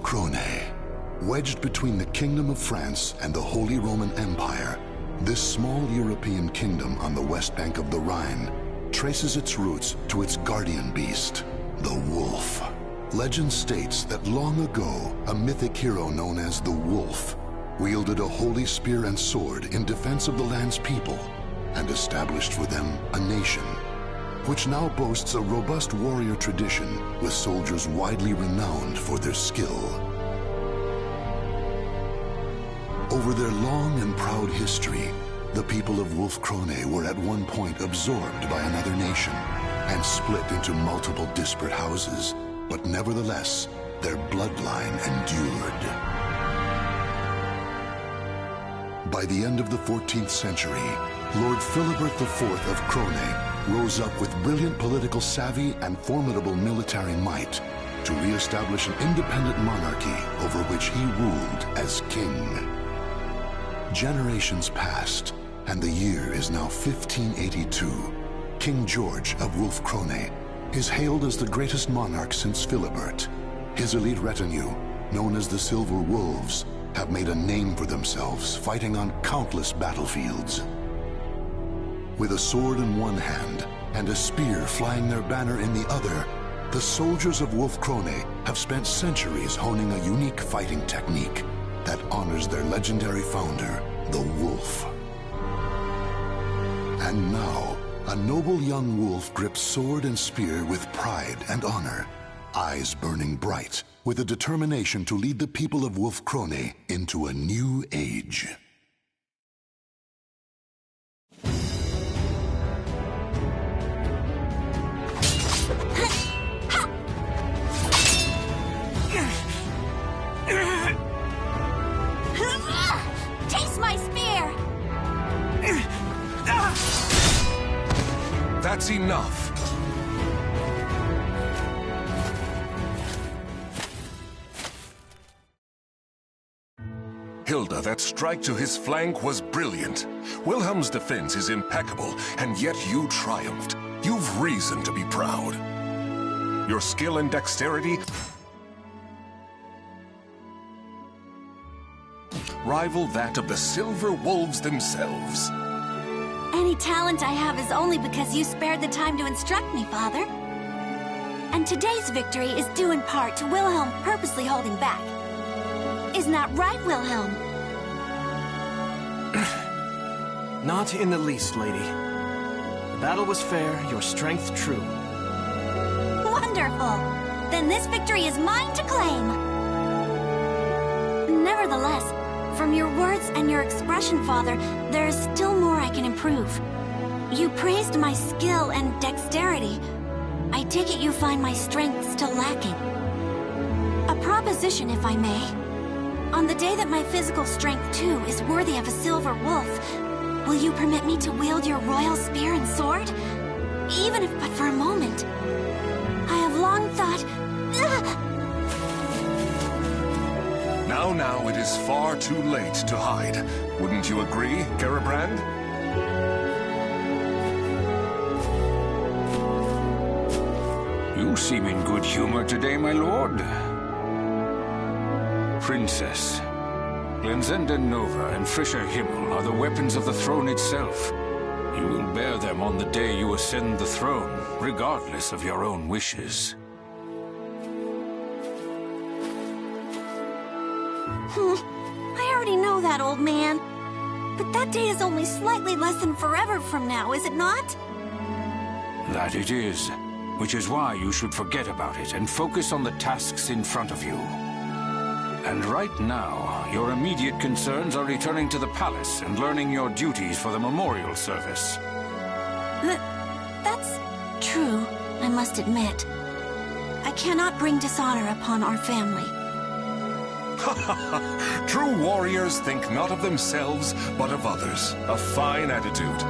Krone. Wedged between the Kingdom of France and the Holy Roman Empire, this small European kingdom on the west bank of the Rhine traces its roots to its guardian beast, the wolf. Legend states that long ago, a mythic hero known as the Wolf wielded a holy spear and sword in defense of the land's people and established for them a nation, which now boasts a robust warrior tradition with soldiers widely renowned for their skill. Over their long and proud history, the people of Wolf Krone were at one point absorbed by another nation and split into multiple disparate houses, but nevertheless, their bloodline endured. By the end of the 14th century, Lord Philibert IV of Krone rose up with brilliant political savvy and formidable military might to re-establish an independent monarchy over which he ruled as king. Generations passed, and the year is now 1582. King George of Wolf Krone is hailed as the greatest monarch since Philibert. His elite retinue, known as the Silver Wolves, have made a name for themselves fighting on countless battlefields. With a sword in one hand and a spear flying their banner in the other, the soldiers of Wolf Krone have spent centuries honing a unique fighting technique that honors their legendary founder, the Wolf. And now, a noble young wolf grips sword and spear with pride and honor, eyes burning bright, with a determination to lead the people of Wolf Krone into a new age. Taste my spear! That's enough. Hilde, that strike to his flank was brilliant. Wilhelm's defense is impeccable, and yet you triumphed. You've reason to be proud. Your skill and dexterity rival that of the Silver Wolves themselves. Any talent I have is only because you spared the time to instruct me, Father. And today's victory is due in part to Wilhelm purposely holding back. Isn't that right, Wilhelm? Not in the least, lady. The battle was fair, your strength true. Wonderful! Then this victory is mine to claim! Nevertheless, from your words and your expression, Father, there is still more I can improve. You praised my skill and dexterity. I take it you find my strength still lacking. A proposition, if I may. On the day that my physical strength, too, is worthy of a silver wolf, will you permit me to wield your royal spear and sword? Even if but for a moment. I have long thought... Now, it is far too late to hide. Wouldn't you agree, Garibrand? You seem in good humor today, my lord. Princess, Glenzenden Nova and Frischer Himmel are the weapons of the throne itself. You will bear them on the day you ascend the throne, regardless of your own wishes. I already know that, old man. But that day is only slightly less than forever from now, is it not? That it is, which is why you should forget about it and focus on the tasks in front of you. And right now, your immediate concerns are returning to the palace and learning your duties for the memorial service. That's true, I must admit. I cannot bring dishonor upon our family. True warriors think not of themselves, but of others. A fine attitude.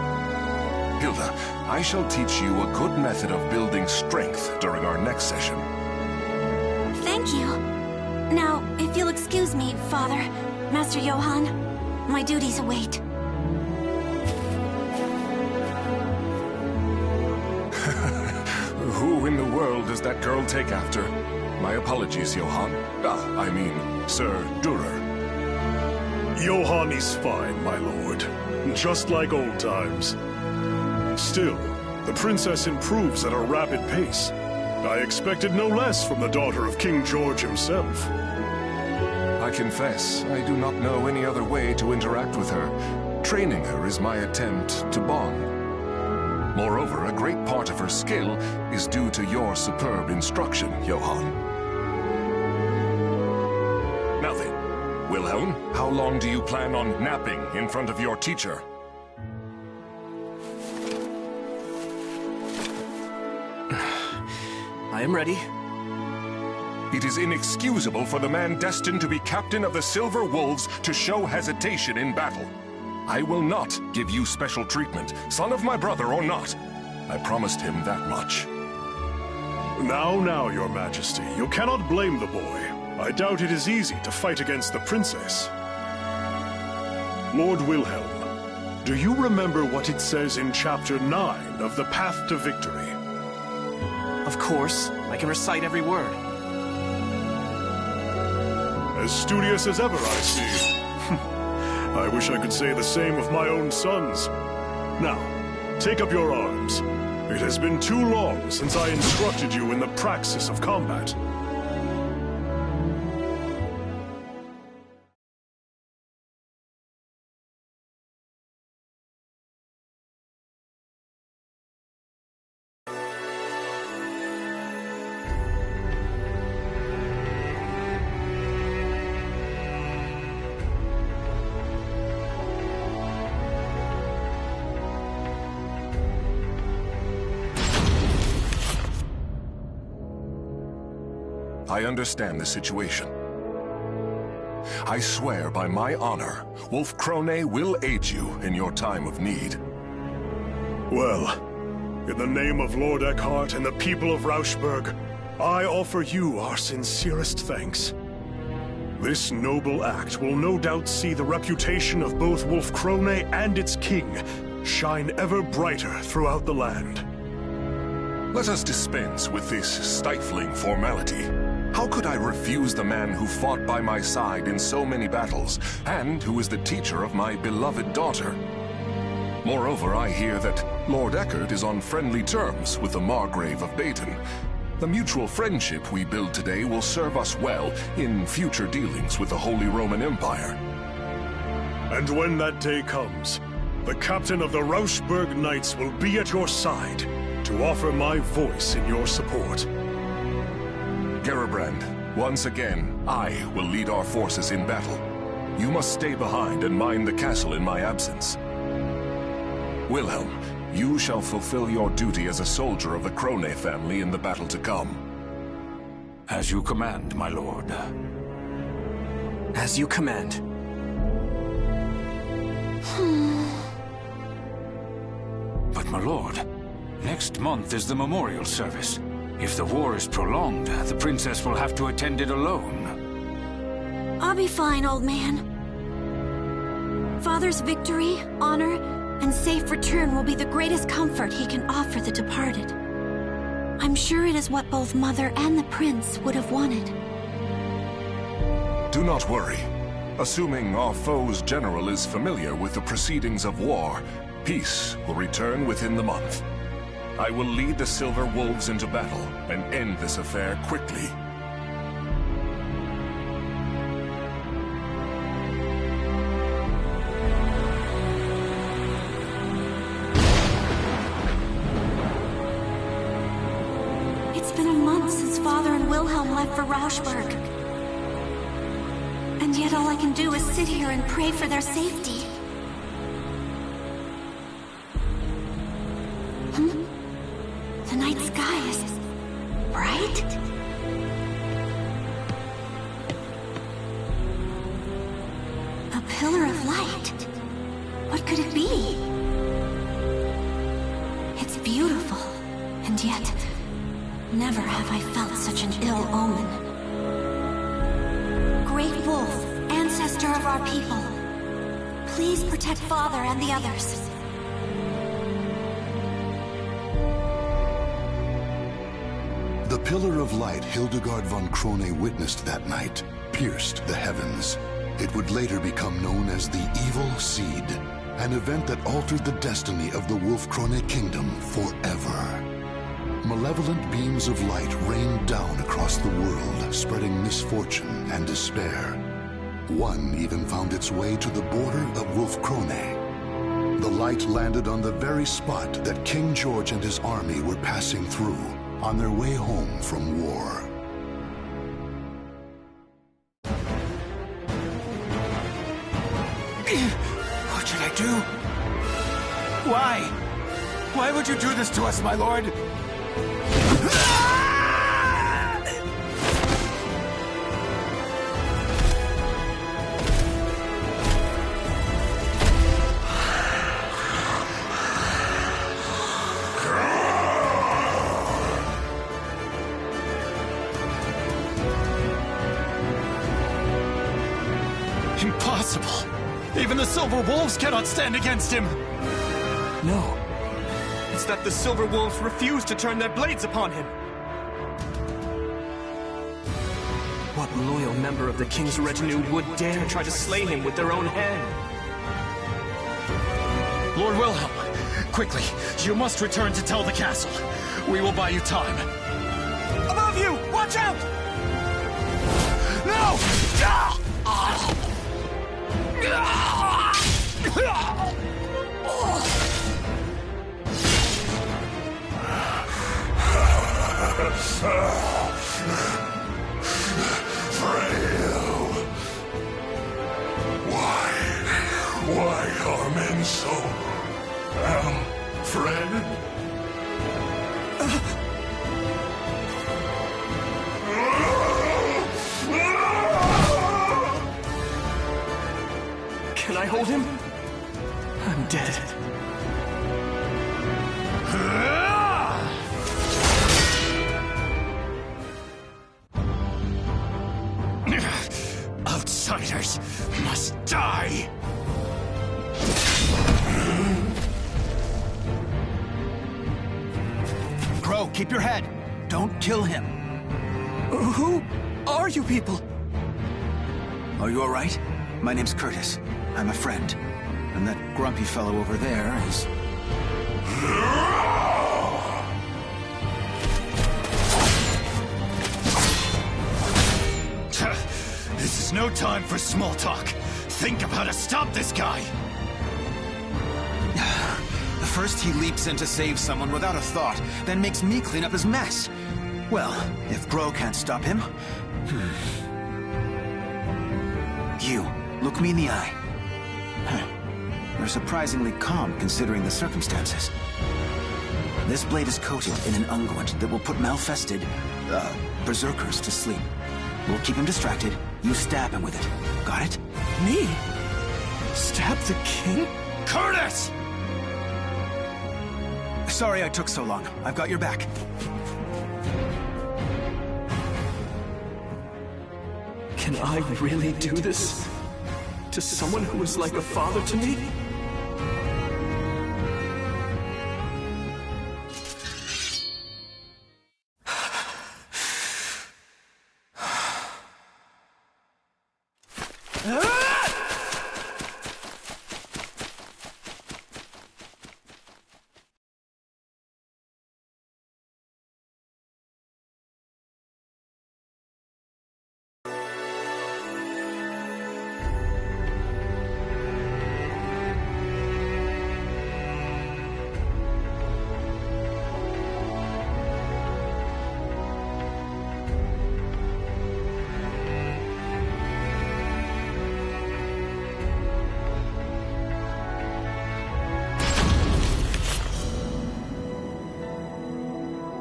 Hilde, I shall teach you a good method of building strength during our next session. Thank you. Now, if you'll excuse me, Father, Master Johann, my duties await. Who in the world does that girl take after? My apologies, Johann. I mean, Sir Durer. Johann is fine, my lord. Just like old times. Still, the princess improves at a rapid pace. I expected no less from the daughter of King George himself. I confess, I do not know any other way to interact with her. Training her is my attempt to bond. Moreover, a great part of her skill is due to your superb instruction, Johann. Now then, Wilhelm, how long do you plan on napping in front of your teacher? I am ready. It is inexcusable for the man destined to be captain of the Silver Wolves to show hesitation in battle. I will not give you special treatment, son of my brother or not. I promised him that much. Now, your majesty, you cannot blame the boy. I doubt it is easy to fight against the princess. Lord Wilhelm, do you remember what it says in Chapter 9 of The Path to Victory? Of course. I can recite every word. As studious as ever, I see. I wish I could say the same of my own sons. Now, take up your arms. It has been too long since I instructed you in the praxis of combat. I understand the situation. I swear by my honor, Wolf Krone will aid you in your time of need. Well, in the name of Lord Eckhart and the people of Rauschburg, I offer you our sincerest thanks. This noble act will no doubt see the reputation of both Wolf Krone and its king shine ever brighter throughout the land. Let us dispense with this stifling formality. How could I refuse the man who fought by my side in so many battles, and who is the teacher of my beloved daughter? Moreover, I hear that Lord Eckhart is on friendly terms with the Margrave of Baden. The mutual friendship we build today will serve us well in future dealings with the Holy Roman Empire. And when that day comes, the captain of the Rauschburg Knights will be at your side to offer my voice in your support. Geribrand, once again, I will lead our forces in battle. You must stay behind and mind the castle in my absence. Wilhelm, you shall fulfill your duty as a soldier of the Krone family in the battle to come. As you command, my lord. As you command. But my lord, next month is the memorial service. If the war is prolonged, the princess will have to attend it alone. I'll be fine, old man. Father's victory, honor, and safe return will be the greatest comfort he can offer the departed. I'm sure it is what both Mother and the Prince would have wanted. Do not worry. Assuming our foe's general is familiar with the proceedings of war, peace will return within the month. I will lead the Silver Wolves into battle and end this affair quickly. It's been a month since Father and Wilhelm left for Rauschburg. And yet all I can do is sit here and pray for their safety. The night sky is bright? A pillar of light. What could it be? It's beautiful, and yet never have I felt such an ill omen. Great Wolf, ancestor of our people, please protect Father and the others. The pillar of light Hildegard von Krone witnessed that night pierced the heavens. It would later become known as the Evil Seed, an event that altered the destiny of the Wolf-Krone kingdom forever. Malevolent beams of light rained down across the world, spreading misfortune and despair. One even found its way to the border of Wolf-Krone. The light landed on the very spot that King George and his army were passing through on their way home from war. What should I do? Why? Why would you do this to us, my lord? Impossible! Even the Silver Wolves cannot stand against him! No. It's that the Silver Wolves refuse to turn their blades upon him. What loyal member of the King's retinue would dare try to slay him with their own hand? Lord Wilhelm, quickly, you must return to tell the castle. We will buy you time. Above you! Watch out! No! Frail. Why are men so Fred? Can I hold him? I'm dead. Outsiders must die! Crow, keep your head. Don't kill him. Who are you people? Are you all right? My name's Curtis. I'm a friend. And that grumpy fellow over there is... This is no time for small talk. Think of how to stop this guy! First he leaps in to save someone without a thought, then makes me clean up his mess. Well, if Bro can't stop him... You, look me in the eye. You're surprisingly calm considering the circumstances. This blade is coated in an unguent that will put malfested, berserkers to sleep. We'll keep him distracted. You stab him with it. Got it? Me? Stab the king? Curtis! Sorry I took so long. I've got your back. Can I really do this? To someone who is like a father to me?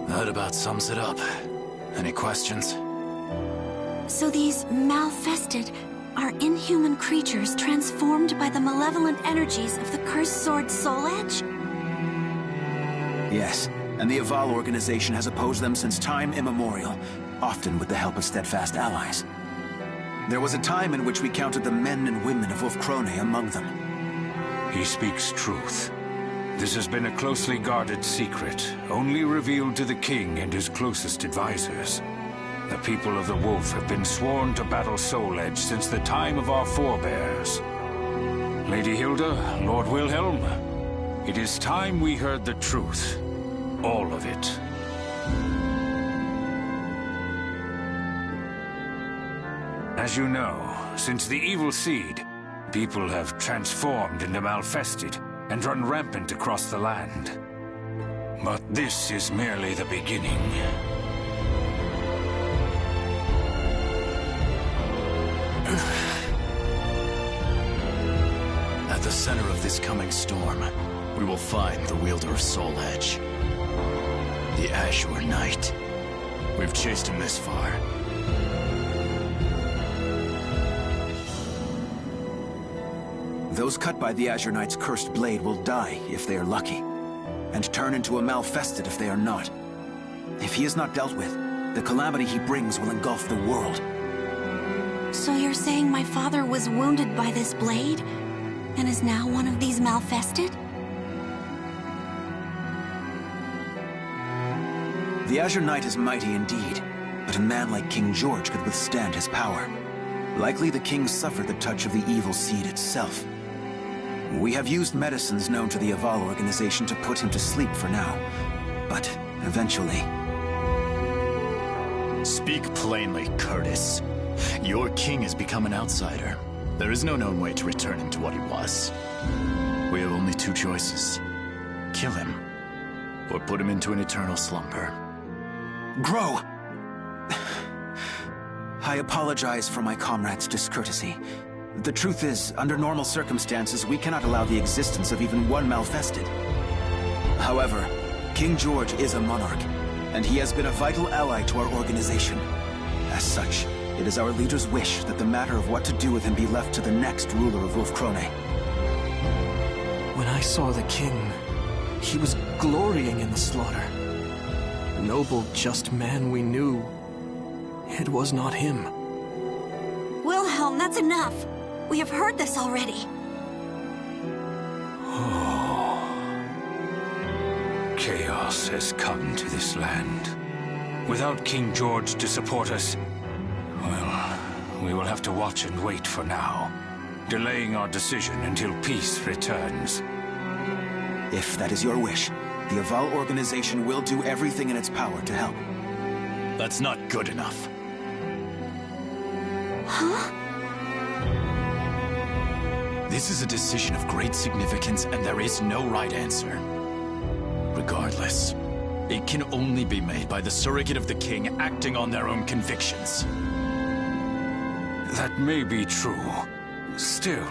That about sums it up. Any questions? So these malfested are inhuman creatures transformed by the malevolent energies of the cursed sword Soul Edge? Yes, and the Aval organization has opposed them since time immemorial, often with the help of steadfast allies. There was a time in which we counted the men and women of Wolf-Krone among them. He speaks truth. This has been a closely guarded secret, only revealed to the king and his closest advisors. The people of the Wolf have been sworn to battle Soul Edge since the time of our forebears. Lady Hilde, Lord Wilhelm, it is time we heard the truth. All of it. As you know, since the evil seed, people have transformed into Malfested and run rampant across the land. But this is merely the beginning. At the center of this coming storm, we will find the wielder of Soul Edge. The Azure Knight. We've chased him this far. Those cut by the Azure Knight's cursed blade will die if they are lucky, and turn into a Malfested if they are not. If he is not dealt with, the calamity he brings will engulf the world. So you're saying my father was wounded by this blade, and is now one of these Malfested? The Azure Knight is mighty indeed, but a man like King George could withstand his power. Likely the king suffered the touch of the evil seed itself. We have used medicines known to the Aval organization to put him to sleep for now, but eventually... Speak plainly, Curtis. Your king has become an outsider. There is no known way to return him to what he was. We have only two choices. Kill him, or put him into an eternal slumber. Grow! I apologize for my comrade's discourtesy. The truth is, under normal circumstances, we cannot allow the existence of even one Malfested. However, King George is a monarch, and he has been a vital ally to our organization. As such, it is our leader's wish that the matter of what to do with him be left to the next ruler of Wolf-Krone. When I saw the king, he was glorying in the slaughter. Noble, just man we knew. It was not him. Wilhelm, that's enough. We have heard this already. Chaos has come to this land. Without King George to support us, well, we will have to watch and wait for now, delaying our decision until peace returns. If that is your wish, the Aval organization will do everything in its power to help. That's not good enough. Huh? This is a decision of great significance, and there is no right answer. Regardless, it can only be made by the surrogate of the king acting on their own convictions. That may be true. Still...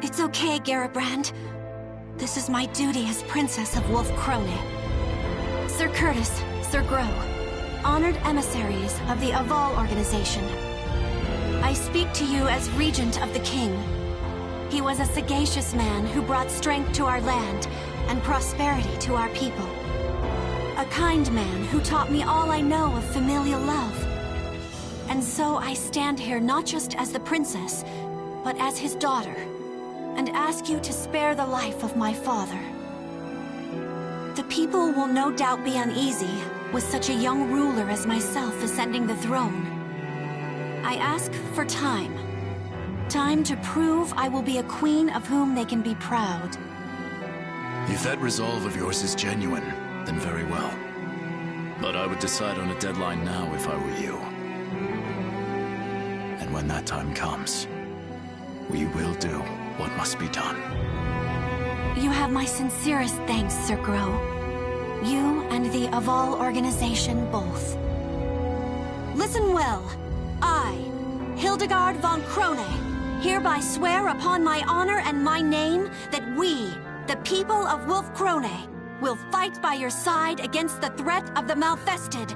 It's okay, Garibrand. This is my duty as Princess of Wolf-Krone. Sir Curtis, Sir Grow, honored emissaries of the Aval organization. I speak to you as Regent of the King. He was a sagacious man who brought strength to our land and prosperity to our people. A kind man who taught me all I know of familial love. And so I stand here not just as the princess, but as his daughter, and ask you to spare the life of my father. The people will no doubt be uneasy with such a young ruler as myself ascending the throne. I ask for time. Time to prove I will be a queen of whom they can be proud. If that resolve of yours is genuine, then very well. But I would decide on a deadline now if I were you. And when that time comes, we will do what must be done. You have my sincerest thanks, Sir Grow. You and the Aval organization both. Listen well. I, Hildegard von Krone, hereby swear upon my honor and my name that we, the people of Wolf-Krone, will fight by your side against the threat of the Malfested.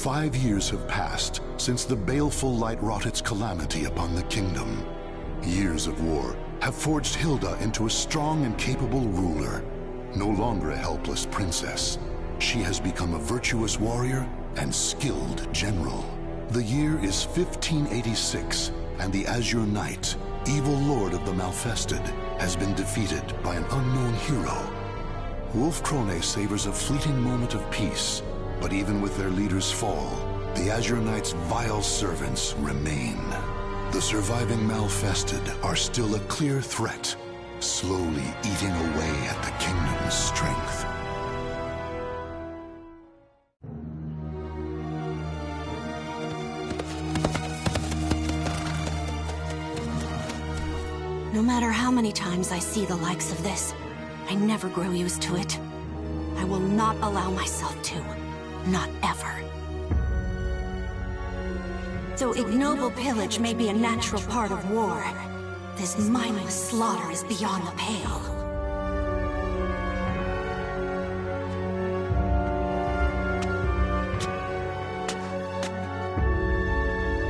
5 years have passed since the baleful light wrought its calamity upon the kingdom. Years of war have forged Hilde into a strong and capable ruler. No longer a helpless princess, she has become a virtuous warrior and skilled general. The year is 1586, and the Azure Knight, evil lord of the Malfested, has been defeated by an unknown hero. Wolf Krone savors a fleeting moment of peace, but even with their leader's fall, the Azure Knight's vile servants remain. The surviving Malfested are still a clear threat, slowly eating away at the kingdom's strength. No matter how many times I see the likes of this, I never grow used to it. I will not allow myself to. Not ever. Though ignoble pillage may be a natural part of war, this mindless slaughter is beyond the pale.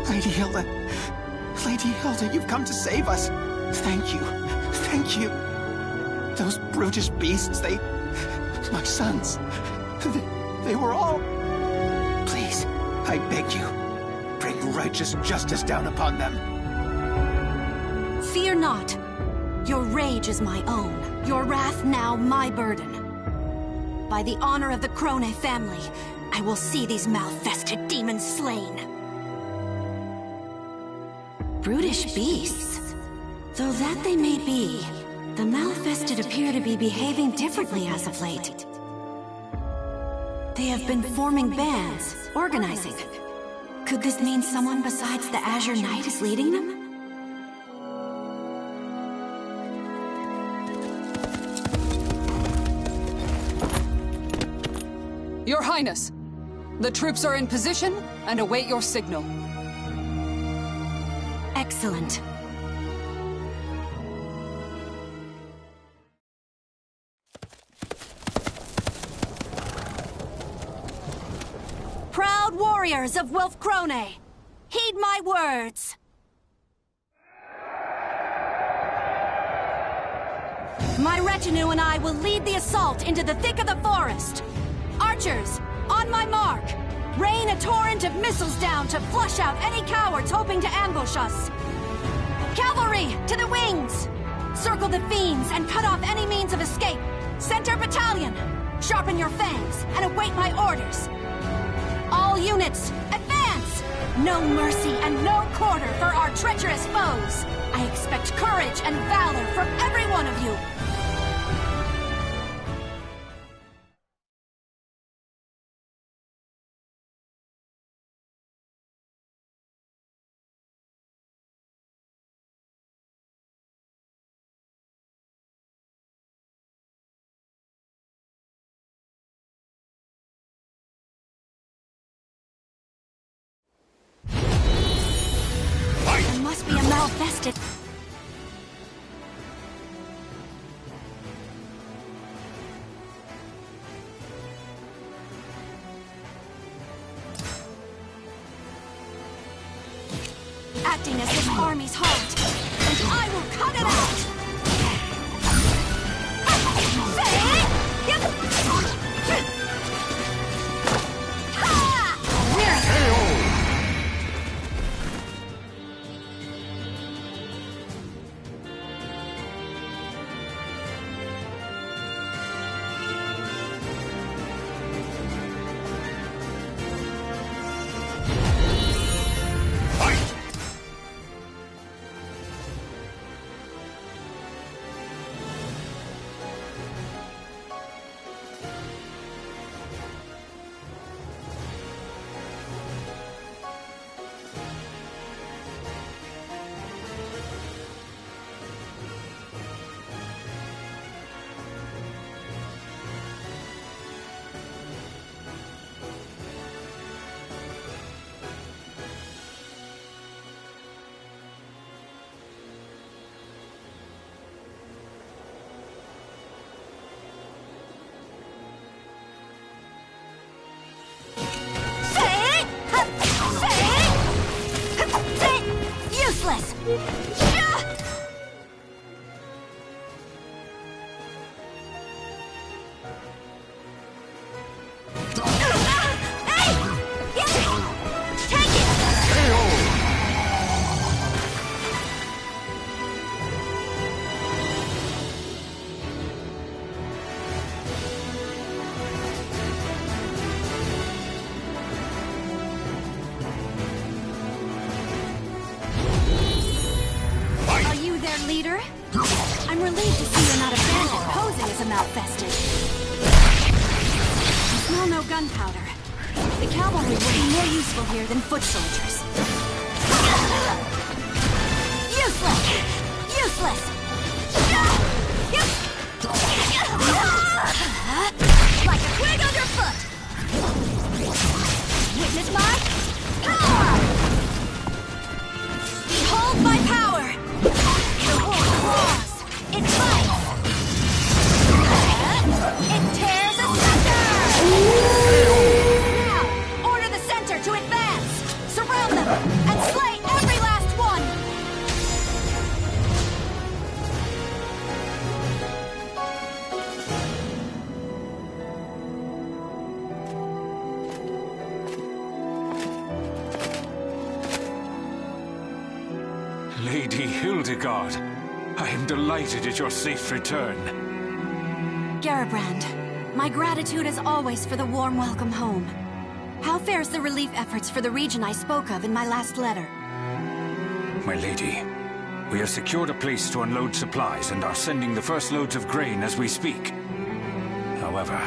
Lady Hilde. Lady Hilde, you've come to save us. Thank you. Thank you. Those brutish beasts, my sons. They were all... Please, I beg you, bring righteous justice down upon them. Fear not. Your rage is my own. Your wrath now my burden. By the honor of the Krone family, I will see these Malfested demons slain. Brutish beasts. Though that they may be, the Malfested appear to be behaving differently as of late. They have been forming bands, organizing. Could this mean someone besides the Azure Knight is leading them? Your Highness, the troops are in position and await your signal. Excellent. Proud warriors of Wolf Krone, heed my words. My retinue and I will lead the assault into the thick of the forest. Archers, on my mark! Rain a torrent of missiles down to flush out any cowards hoping to ambush us. Cavalry, to the wings! Circle the fiends and cut off any means of escape. Center battalion, sharpen your fangs and await my orders. All units, advance! No mercy and no quarter for our treacherous foes. I expect courage and valor from every one of you. There must be a Malfested. Acting as this army's heart, and I will cut it out! leader. I'm relieved to see you're not a bandit posing as a malfested. I smell no gunpowder. The cavalry will be more useful here than foot soldiers. Useless! Useless! Like a twig underfoot! Witness my power! Behold my power! The wolf roars! It bites! It tears asunder! Now, order the center to advance! Surround them, and slay every last one! Lady Hildegard, I am delighted at your safe return. Garibrand, my gratitude is always for the warm welcome home. How fares the relief efforts for the region I spoke of in my last letter? My lady, we have secured a place to unload supplies and are sending the first loads of grain as we speak. However,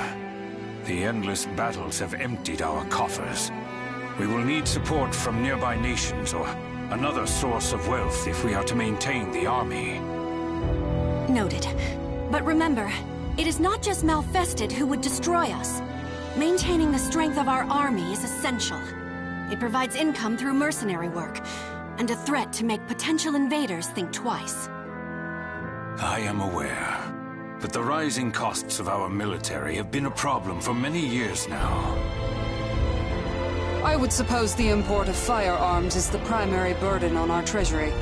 the endless battles have emptied our coffers. We will need support from nearby nations or another source of wealth if we are to maintain the army. Noted. But remember, it is not just Malfested who would destroy us. Maintaining the strength of our army is essential. It provides income through mercenary work, and a threat to make potential invaders think twice. I am aware, but the rising costs of our military have been a problem for many years now. I would suppose the import of firearms is the primary burden on our treasury.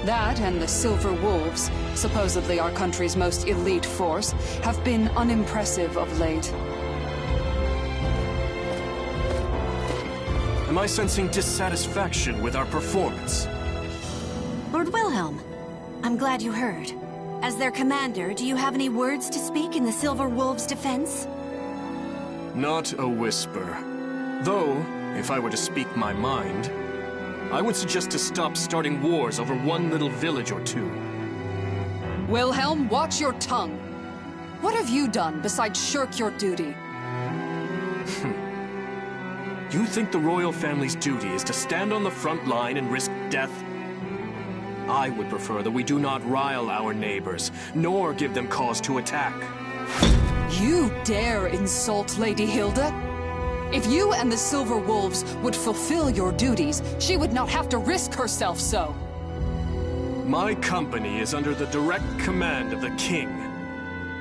That and the Silver Wolves, supposedly our country's most elite force, have been unimpressive of late. Am I sensing dissatisfaction with our performance? Lord Wilhelm, I'm glad you heard. As their commander, do you have any words to speak in the Silver Wolves' defense? Not a whisper. Though, if I were to speak my mind, I would suggest to stop starting wars over one little village or two. Wilhelm, watch your tongue. What have you done besides shirk your duty? You think the royal family's duty is to stand on the front line and risk death? I would prefer that we do not rile our neighbors, nor give them cause to attack. You dare insult Lady Hilde? If you and the Silver Wolves would fulfill your duties, she would not have to risk herself so. My company is under the direct command of the king,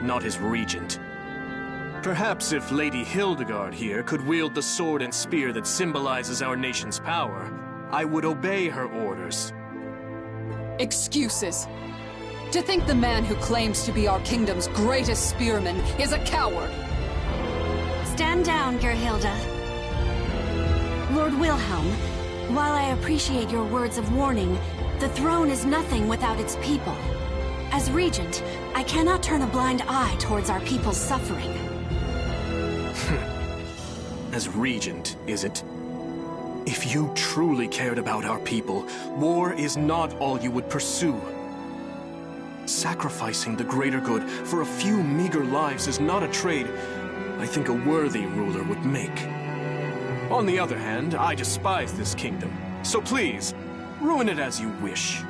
not his regent. Perhaps if Lady Hildegard here could wield the sword and spear that symbolizes our nation's power, I would obey her orders. Excuses. To think the man who claims to be our kingdom's greatest spearman is a coward. Stand down, Gerhilda. Lord Wilhelm, while I appreciate your words of warning, the throne is nothing without its people. As regent, I cannot turn a blind eye towards our people's suffering. As regent, is it? If you truly cared about our people, war is not all you would pursue. Sacrificing the greater good for a few meager lives is not a trade I think a worthy ruler would make. On the other hand, I despise this kingdom, so please, ruin it as you wish.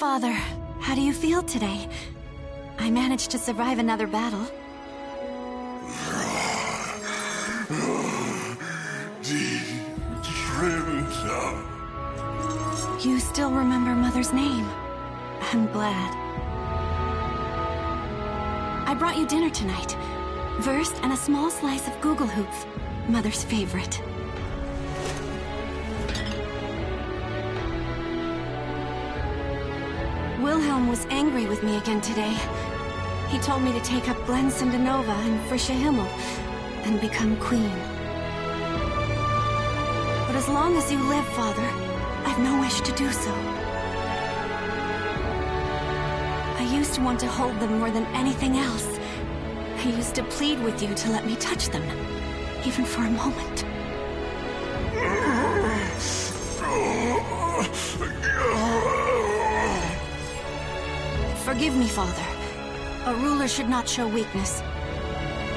Father, how do you feel today? I managed to survive another battle. You still remember Mother's name. I'm glad. I brought you dinner tonight. Wurst and a small slice of Gugelhupf, Mother's favorite. Wilhelm was angry with me again today. He told me to take up Glensindanova and Frische Himmel and become queen. But as long as you live, Father, I've no wish to do so. I used to want to hold them more than anything else. I used to plead with you to let me touch them, even for a moment. Forgive me, Father. A ruler should not show weakness.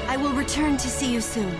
I will return to see you soon.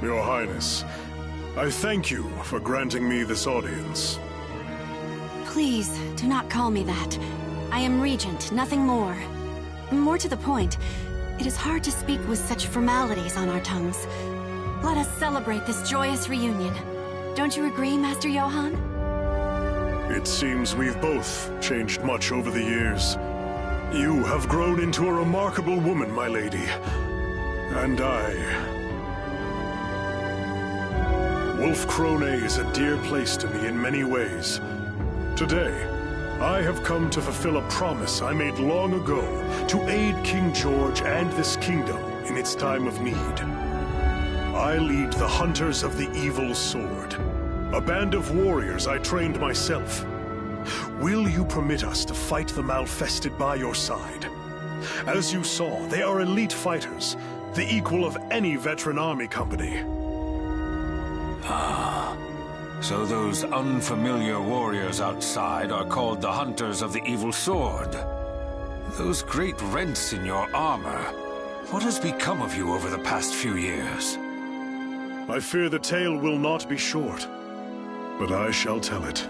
Your Highness, I thank you for granting me this audience. Please, do not call me that. I am Regent, nothing more. More to the point, it is hard to speak with such formalities on our tongues. Let us celebrate this joyous reunion. Don't you agree, Master Johann? It seems we've both changed much over the years. You have grown into a remarkable woman, my lady. And Wolf Krone is a dear place to me in many ways. Today, I have come to fulfill a promise I made long ago to aid King George and this kingdom in its time of need. I lead the Hunters of the Evil Sword, a band of warriors I trained myself. Will you permit us to fight the Malfested by your side? As you saw, they are elite fighters, the equal of any veteran army company. So those unfamiliar warriors outside are called the Hunters of the Evil Sword. Those great rents in your armor. What has become of you over the past few years? I fear the tale will not be short, but I shall tell it.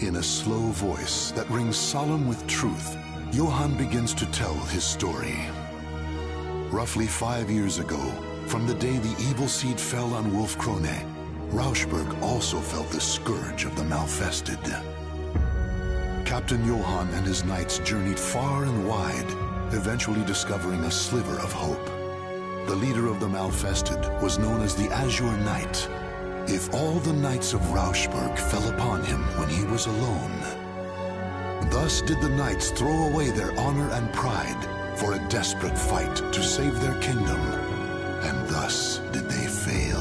In a slow voice that rings solemn with truth, Johann begins to tell his story. Roughly 5 years ago, from the day the evil seed fell on Wolf Krone, Rauschberg also felt the scourge of the Malfested. Captain Johann and his knights journeyed far and wide, eventually discovering a sliver of hope. The leader of the Malfested was known as the Azure Knight. If all the knights of Rauschberg fell upon him when he was alone. Thus did the knights throw away their honor and pride for a desperate fight to save their kingdom, and thus did they fail.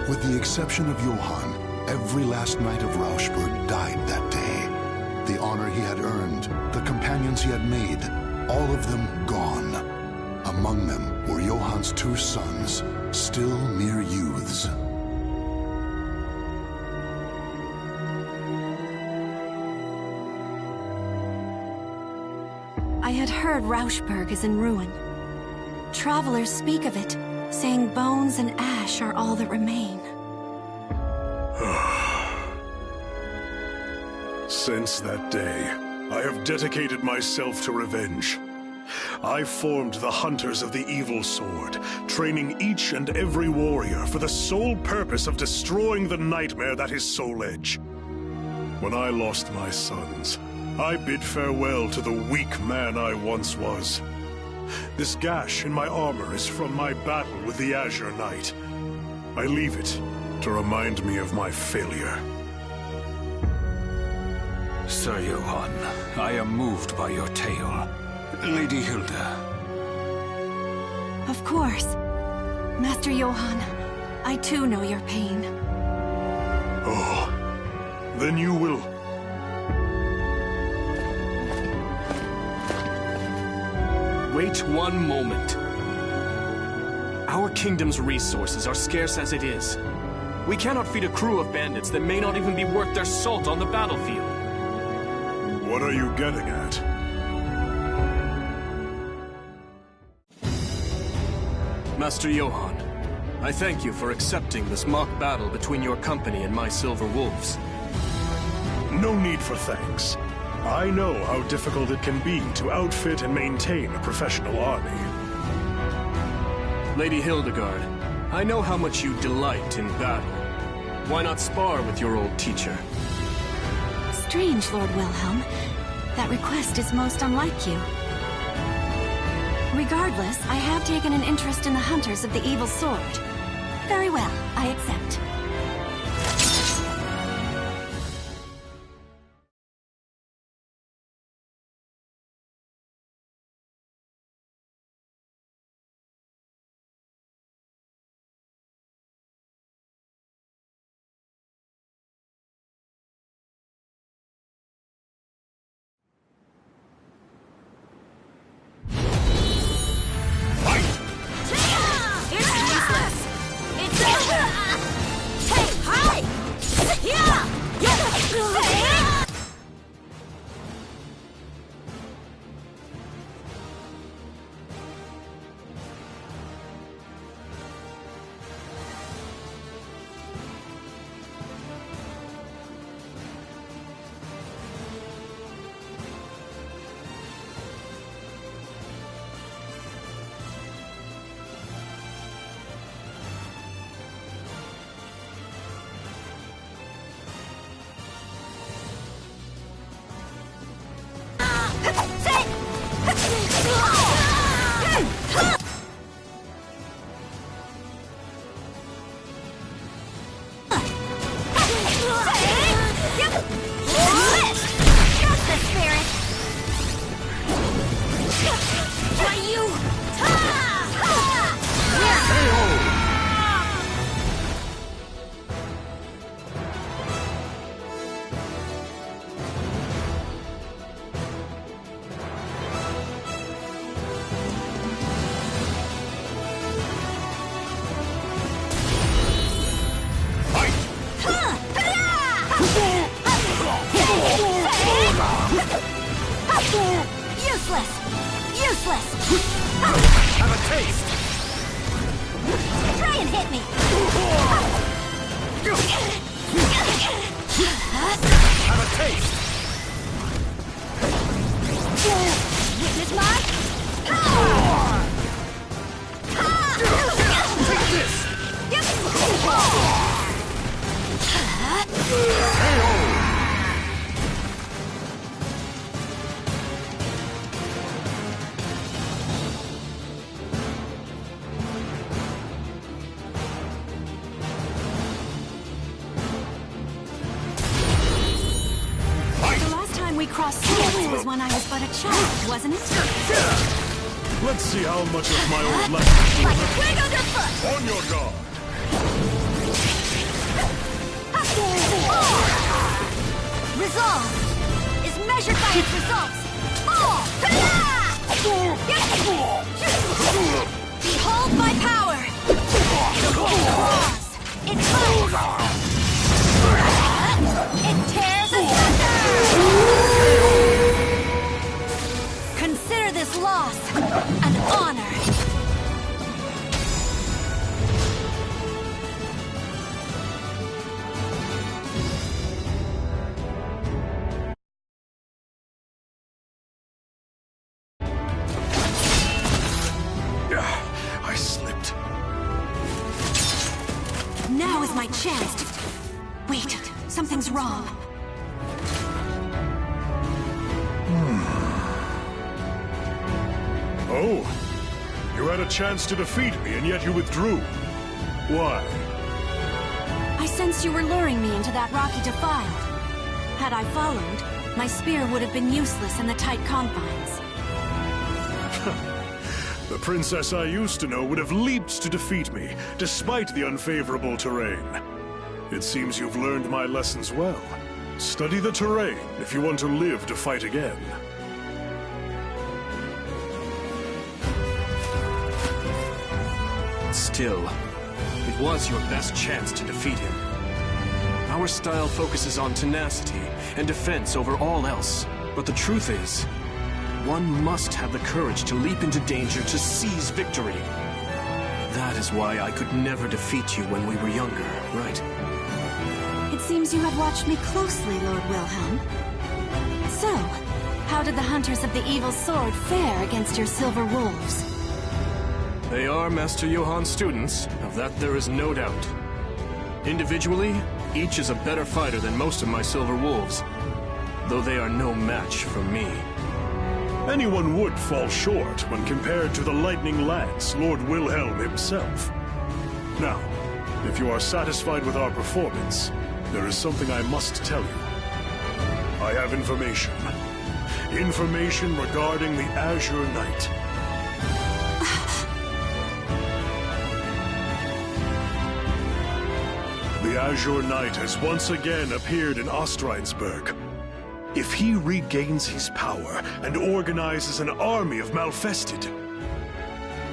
With the exception of Johann, every last knight of Rauschberg died that day. The honor he had earned, the companions he had made, all of them gone. Among them were Johann's 2 sons, still mere youths. I had heard Rauschberg is in ruin. Travelers speak of it, saying bones and ash are all that remain. Since that day, I have dedicated myself to revenge. I formed the Hunters of the Evil Sword, training each and every warrior for the sole purpose of destroying the nightmare that is Soul Edge. When I lost my sons, I bid farewell to the weak man I once was. This gash in my armor is from my battle with the Azure Knight. I leave it to remind me of my failure. Sir Johann, I am moved by your tale. Lady Hilde. Of course. Master Johann, I too know your pain. Oh, then you will... Wait one moment. Our kingdom's resources are scarce as it is. We cannot feed a crew of bandits that may not even be worth their salt on the battlefield. What are you getting at? Master Johann, I thank you for accepting this mock battle between your company and my Silver Wolves. No need for thanks. I know how difficult it can be to outfit and maintain a professional army. Lady Hildegard, I know how much you delight in battle. Why not spar with your old teacher? Strange, Lord Wilhelm. That request is most unlike you. Regardless, I have taken an interest in the hunters of the evil sword. Very well, I accept. Have a taste! Try and hit me! Have a taste! Witness my power! Take this! We crossed swords was when I was but a child, wasn't it? Let's see how much of my old lesson. Like a twig underfoot! On your guard! Resolve is measured by its results. Behold my power! It bites! It tears asunder! Consider this loss an honor. I slipped. Now is my chance to... Wait, something's wrong. Oh, you had a chance to defeat me, and yet you withdrew. Why? I sensed you were luring me into that rocky defile. Had I followed, my spear would have been useless in the tight confines. The princess I used to know would have leaped to defeat me, despite the unfavorable terrain. It seems you've learned my lessons well. Study the terrain if you want to live to fight again. Still, it was your best chance to defeat him. Our style focuses on tenacity and defense over all else. But the truth is, one must have the courage to leap into danger to seize victory. That is why I could never defeat you when we were younger, right? It seems you have watched me closely, Lord Wilhelm. So, how did the Hunters of the Evil Sword fare against your Silver Wolves? They are Master Johann's students, of that there is no doubt. Individually, each is a better fighter than most of my Silver Wolves, though they are no match for me. Anyone would fall short when compared to the Lightning Lance, Lord Wilhelm himself. Now, if you are satisfied with our performance, there is something I must tell you. I have information. Information regarding the Azure Knight. The Azure Knight has once again appeared in Ostreinsburg. If he regains his power and organizes an army of Malfested,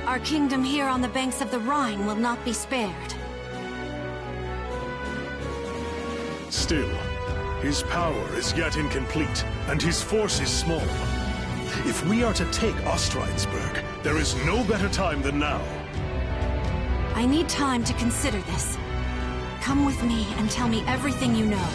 Our kingdom here on the banks of the Rhine will not be spared. still, his power is yet incomplete, and his force is small. If we are to take Ostreinsburg, there is no better time than now. I need time to consider this. Come with me and tell me everything you know.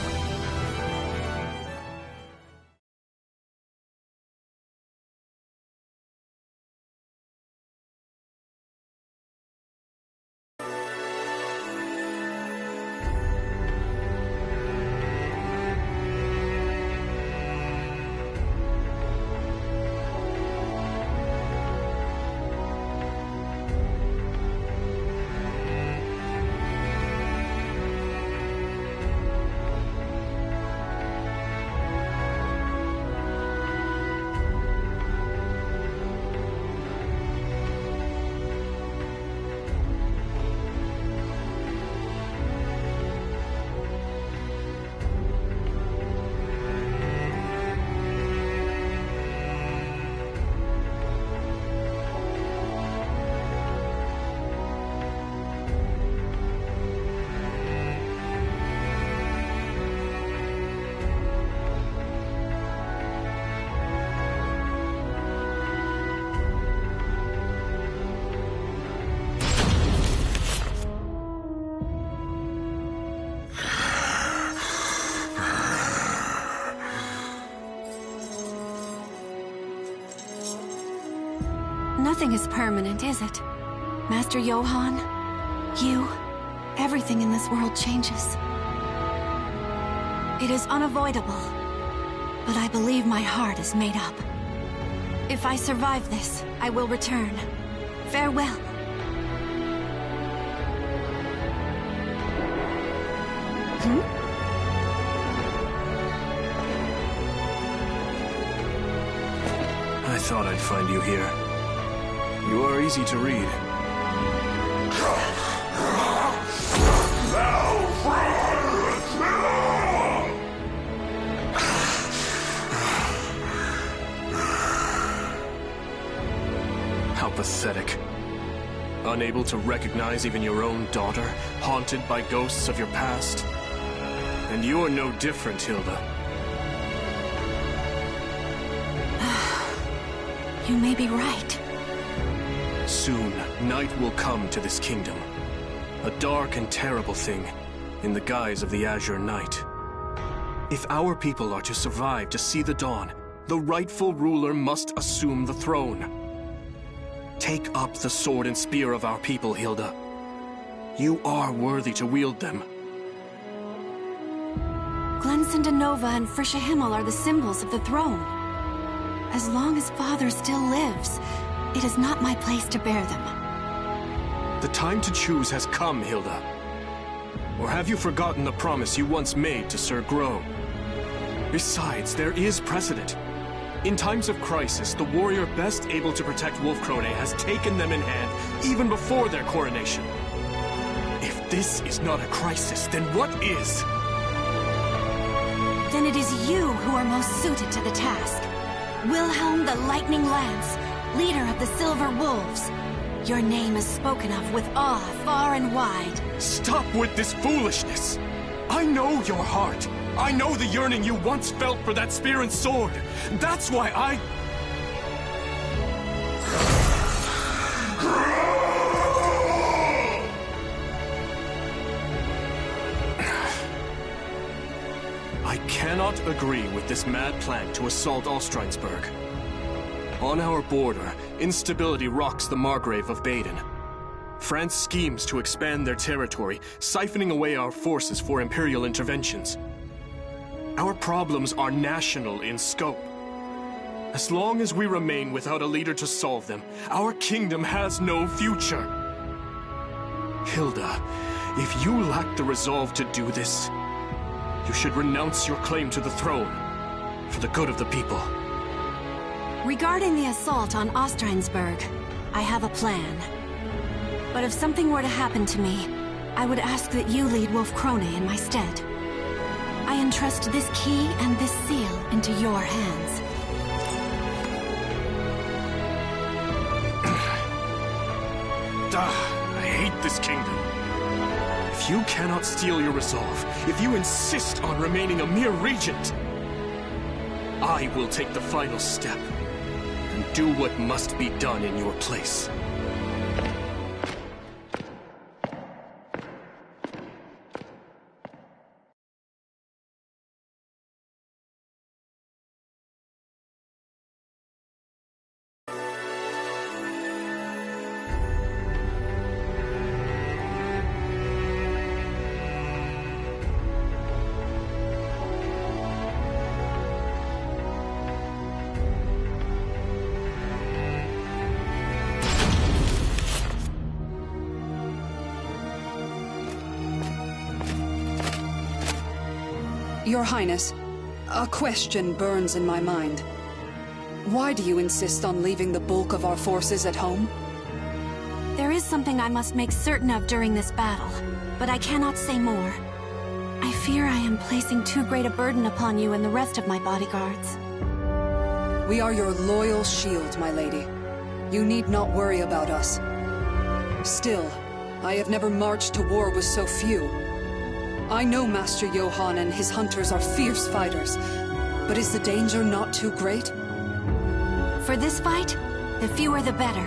Nothing is permanent, is it? Master Johann, you, everything in this world changes. It is unavoidable, but I believe my heart is made up. If I survive this, I will return. Farewell. I thought I'd find you here. You are easy to read. How pathetic. Unable to recognize even your own daughter, haunted by ghosts of your past. And you're no different, Hilde. You may be right. Soon, night will come to this kingdom. A dark and terrible thing, in the guise of the Azure Knight. If our people are to survive to see the dawn, the rightful ruler must assume the throne. Take up the sword and spear of our people, Hilde. You are worthy to wield them. Glensindanova and Frische Himmel are the symbols of the throne. As long as Father still lives, it is not my place to bear them. The time to choose has come, Hilde. Or have you forgotten the promise you once made to Sir Grow? Besides, there is precedent. In times of crisis, the warrior best able to protect Wolfkrone has taken them in hand even before their coronation. If this is not a crisis, then what is? Then it is you who are most suited to the task. Wilhelm the Lightning Lance, leader of the Silver Wolves. Your name is spoken of with awe far and wide. Stop with this foolishness! I know your heart. I know the yearning you once felt for that spear and sword. That's why I cannot agree with this mad plan to assault Ostreinsburg. On our border, instability rocks the Margrave of Baden. France schemes to expand their territory, siphoning away our forces for imperial interventions. Our problems are national in scope. As long as we remain without a leader to solve them, our kingdom has no future. Hilde, if you lack the resolve to do this, you should renounce your claim to the throne for the good of the people. Regarding the assault on Ostreinsburg, I have a plan. But if something were to happen to me, I would ask that you lead Wolfkrone in my stead. I entrust this key and this seal into your hands. I hate this kingdom. If you cannot steal your resolve, if you insist on remaining a mere regent, I will take the final step and do what must be done in your place. Your Highness, a question burns in my mind. Why do you insist on leaving the bulk of our forces at home? There is something I must make certain of during this battle, but I cannot say more. I fear I am placing too great a burden upon you and the rest of my bodyguards. We are your loyal shield, my lady. You need not worry about us. Still, I have never marched to war with so few. I know Master Johann and his hunters are fierce fighters, but is the danger not too great? For this fight, the fewer the better.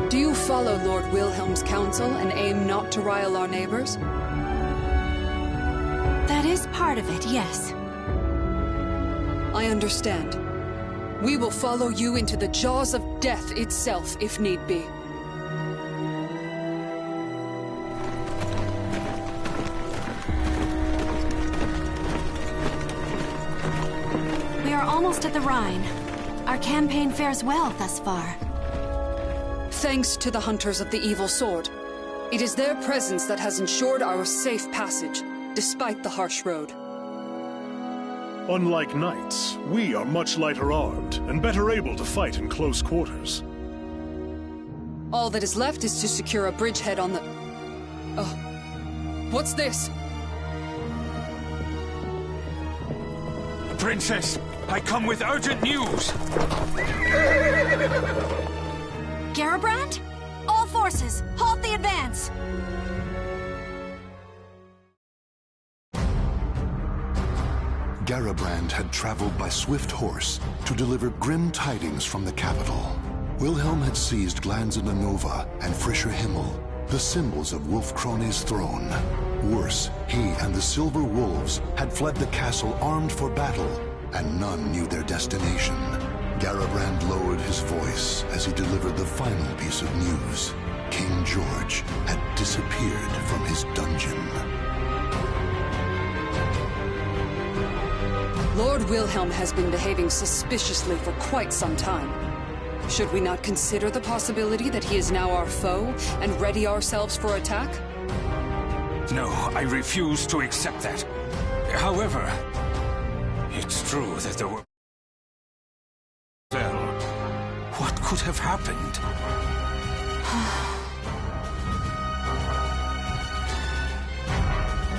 Do you follow Lord Wilhelm's counsel and aim not to rile our neighbors? That is part of it, yes. I understand. We will follow you into the jaws of death itself, if need be. Almost at the Rhine. Our campaign fares well thus far. Thanks to the Hunters of the Evil Sword. It is their presence that has ensured our safe passage, despite the harsh road. Unlike knights, we are much lighter armed and better able to fight in close quarters. All that is left is to secure a bridgehead on the... Oh. What's this? Princess, I come with urgent news! Garabrand? All forces, halt the advance! Garabrand had traveled by swift horse to deliver grim tidings from the capital. Wilhelm had seized Glanzenanova and Frischer Himmel, the symbols of Wolfkrone's throne. Worse, he and the Silver Wolves had fled the castle armed for battle, and none knew their destination. Garabrand lowered his voice as he delivered the final piece of news. King George had disappeared from his dungeon. Lord Wilhelm has been behaving suspiciously for quite some time. Should we not consider the possibility that he is now our foe and ready ourselves for attack? No, I refuse to accept that. However, it's true that there were... Well, what could have happened?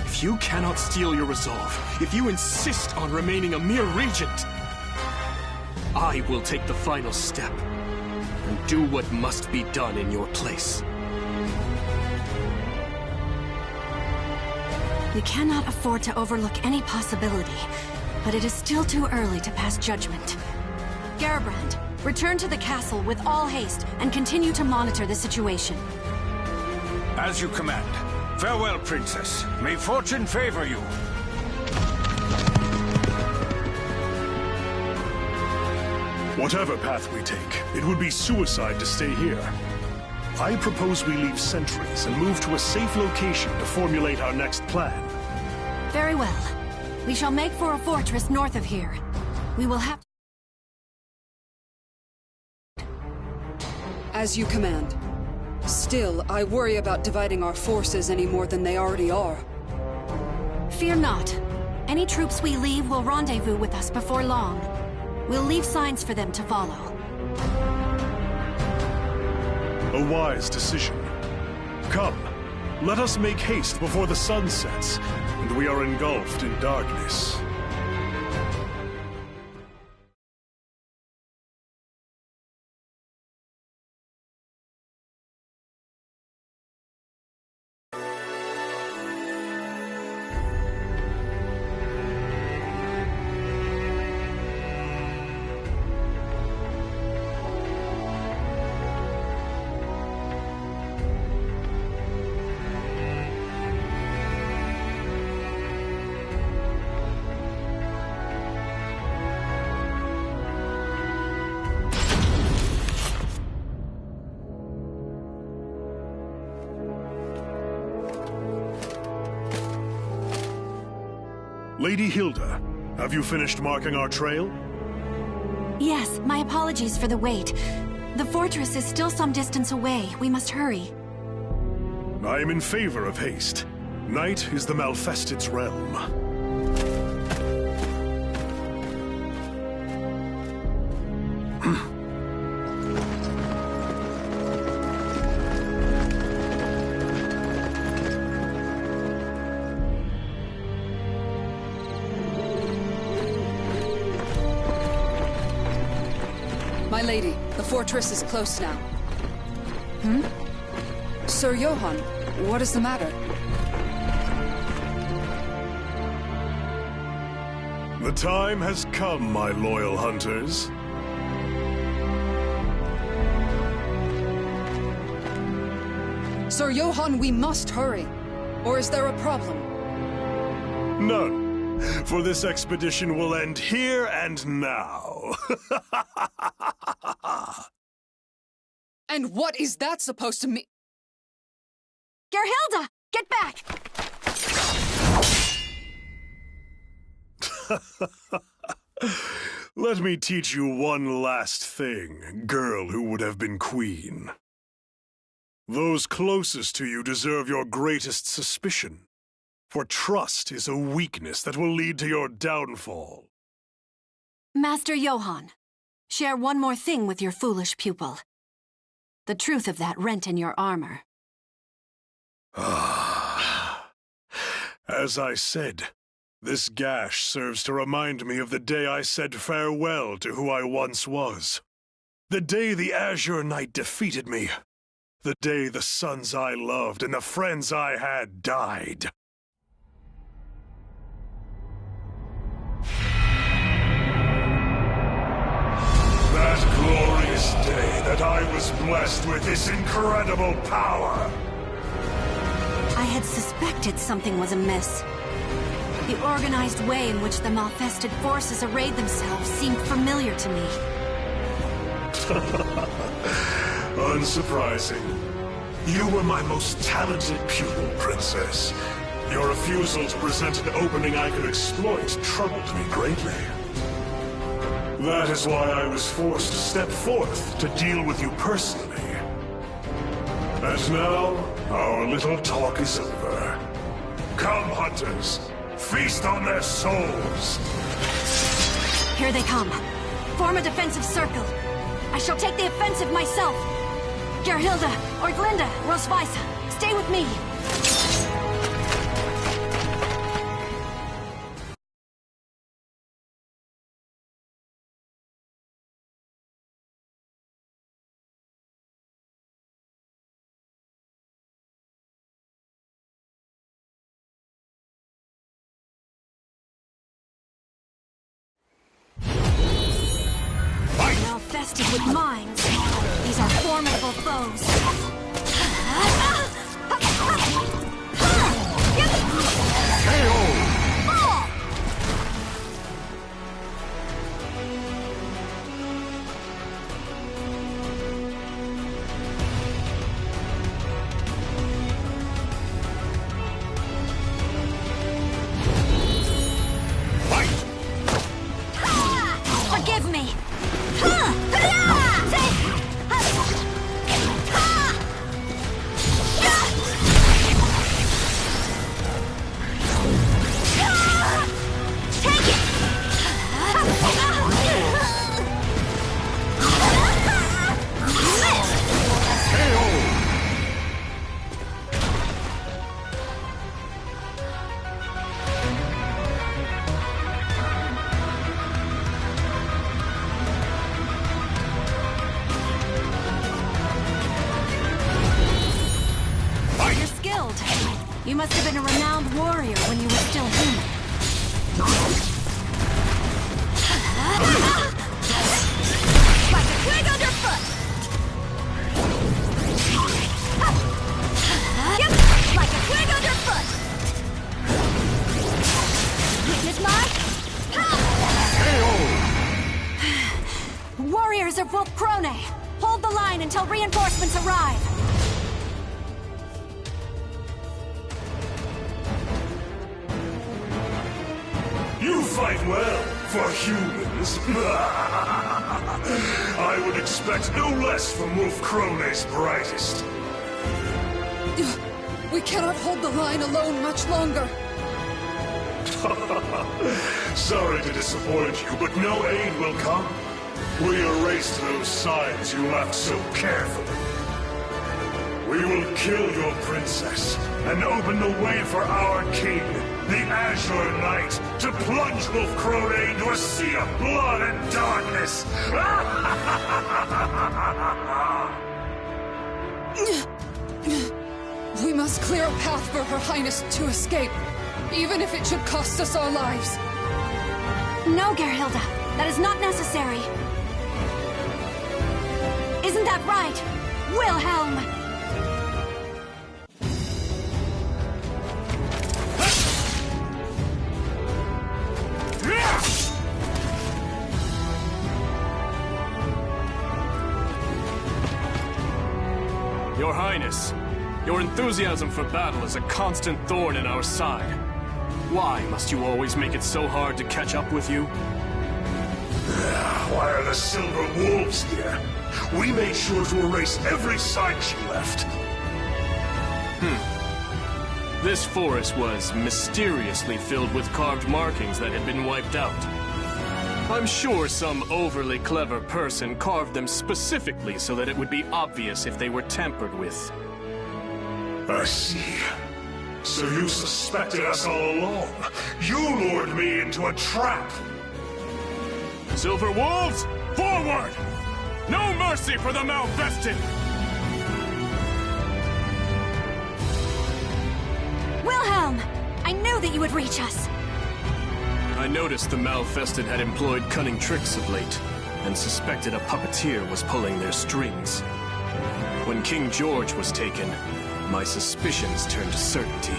If you cannot steel your resolve, if you insist on remaining a mere regent, I will take the final step and do what must be done in your place. We cannot afford to overlook any possibility, but it is still too early to pass judgment. Gerbrand, return to the castle with all haste and continue to monitor the situation. As you command. Farewell, Princess. May fortune favor you. Whatever path we take, it would be suicide to stay here. I propose we leave sentries and move to a safe location to formulate our next plan. Very well. We shall make for a fortress north of here. We will have... As you command. Still, I worry about dividing our forces any more than they already are. Fear not. Any troops we leave will rendezvous with us before long. We'll leave signs for them to follow. A wise decision. Come, let us make haste before the sun sets, and we are engulfed in darkness. Lady Hilde, have you finished marking our trail? Yes, my apologies for the wait. The fortress is still some distance away. We must hurry. I am in favor of haste. Night is the Malfested's realm. My lady, the fortress is close now. Sir Johann, what is the matter? The time has come, my loyal hunters. Sir Johann, we must hurry. Or is there a problem? None, for this expedition will end here and now. And what is that supposed to mean? Gerhilde, get back! Let me teach you one last thing, girl who would have been queen. Those closest to you deserve your greatest suspicion, for trust is a weakness that will lead to your downfall. Master Johann, share one more thing with your foolish pupil. The truth of that rent in your armor. As I said, this gash serves to remind me of the day I said farewell to who I once was. The day the Azure Knight defeated me. The day the sons I loved and the friends I had died. That glorious day that I was blessed with this incredible power. I had suspected something was amiss. The organized way in which the Malfested forces arrayed themselves seemed familiar to me. Unsurprising. You were my most talented pupil, Princess. Your refusal to present an opening I could exploit troubled me greatly. That is why I was forced to step forth to deal with you personally. And now, our little talk is over. Come, hunters. Feast on their souls. Here they come. Form a defensive circle. I shall take the offensive myself. Gerhilde, Orglinde, Rosweisa, stay with me. Infested with mines. These are formidable foes. Forgive me. You must have been a renowned warrior when you were still human. Like a twig underfoot! Like a twig underfoot! Weakness mark! Warriors of Wolf Krone! Hold the line until reinforcements arrive! You fight well, for humans. I would expect no less from Wolf Krone's brightest. We cannot hold the line alone much longer. Sorry to disappoint you, but no aid will come. We erased those signs you left so carefully. We will kill your princess and open the way for our king, the Azure Knight, to plunge Wolf Krone into a sea of blood and darkness! We must clear a path for Her Highness to escape, even if it should cost us our lives. No, Gerhilde. That is not necessary. Isn't that right, Wilhelm? Your Highness, your enthusiasm for battle is a constant thorn in our side. Why must you always make it so hard to catch up with you? Why are the Silver Wolves here? We made sure to erase every sign she left. This forest was mysteriously filled with carved markings that had been wiped out. I'm sure some overly clever person carved them specifically so that it would be obvious if they were tampered with. I see. So you suspected us all along. You lured me into a trap. Silver Wolves, forward! No mercy for the Malvested! Wilhelm! I knew that you would reach us. I noticed the Malfested had employed cunning tricks of late, and suspected a puppeteer was pulling their strings. When King George was taken, my suspicions turned to certainty.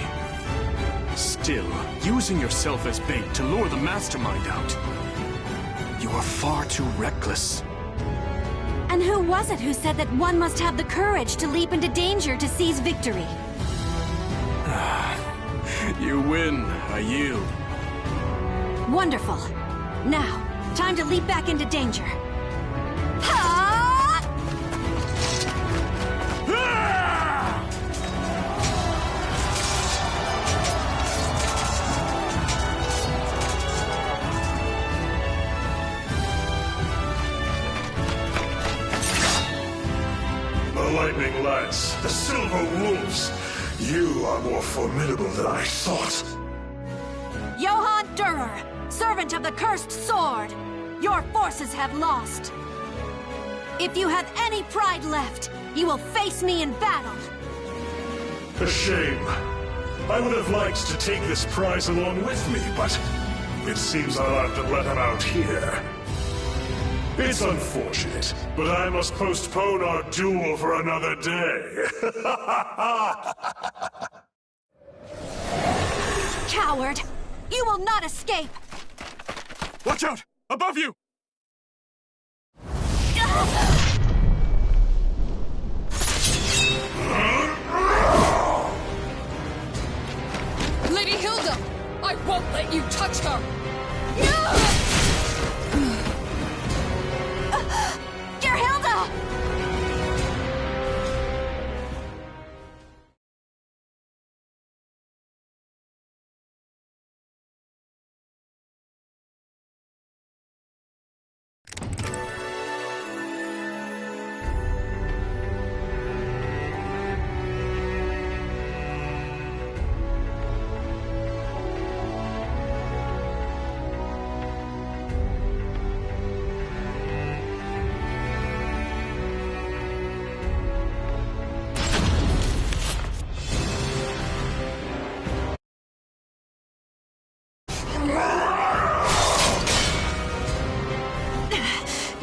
Still, using yourself as bait to lure the mastermind out. You are far too reckless. And who was it who said that one must have the courage to leap into danger to seize victory? You win, I yield. Wonderful. Now, Time to leap back into danger. Ha! The Lightning Lads, the Silver Wolves. You are more formidable than I thought. Johann Durer, servant of the Cursed Sword. Your forces have lost. If you have any pride left, you will face me in battle. A shame. I would have liked to take this prize along with me, but it seems I'll have to let him out here. It's unfortunate, but I must postpone our duel for another day. Coward! You will not escape! Watch out! Above you! Lady Hilde! I won't let you touch her! Dear Hilde!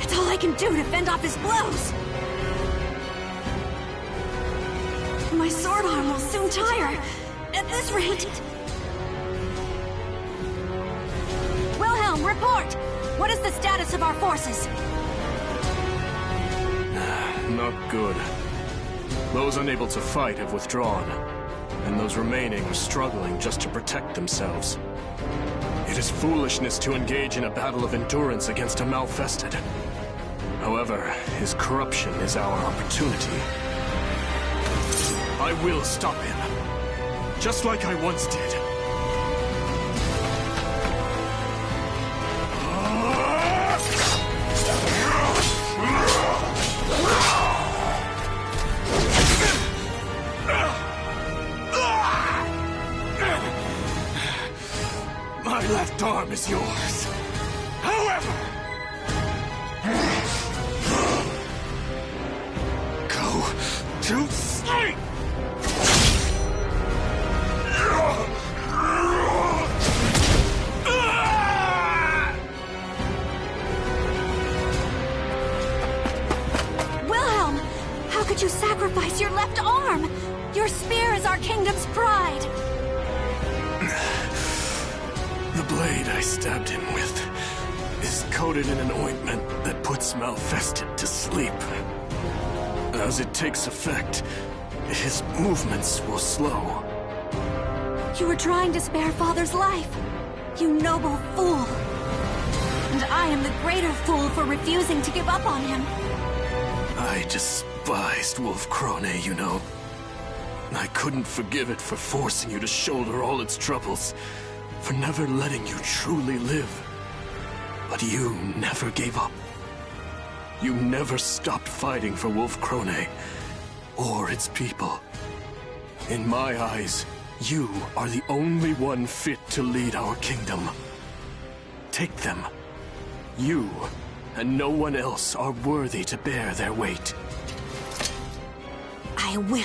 It's all I can do to fend off his blows. My sword arm will soon tire. At this rate... Wilhelm, report! What is the status of our forces? Not good. Those unable to fight have withdrawn, and those remaining are struggling just to protect themselves. It is foolishness to engage in a battle of endurance against a Malfested. However, his corruption is our opportunity. I will stop him, just like I once did. My left arm is yours. However, go to sleep! Wilhelm! How could you sacrifice your left arm? Your spear is our kingdom's pride. The blade I stabbed him with is coated in an ointment that puts Malfested to sleep. As it takes effect, his movements will slow. You were trying to spare Father's life. You noble fool. And I am the greater fool for refusing to give up on him. I despised Wolf Krone, you know. I couldn't forgive it for forcing you to shoulder all its troubles, for never letting you truly live. But you never gave up. You never stopped fighting for Wolf Krone, or its people. In my eyes, you are the only one fit to lead our kingdom. Take them. You and no one else are worthy to bear their weight. I will.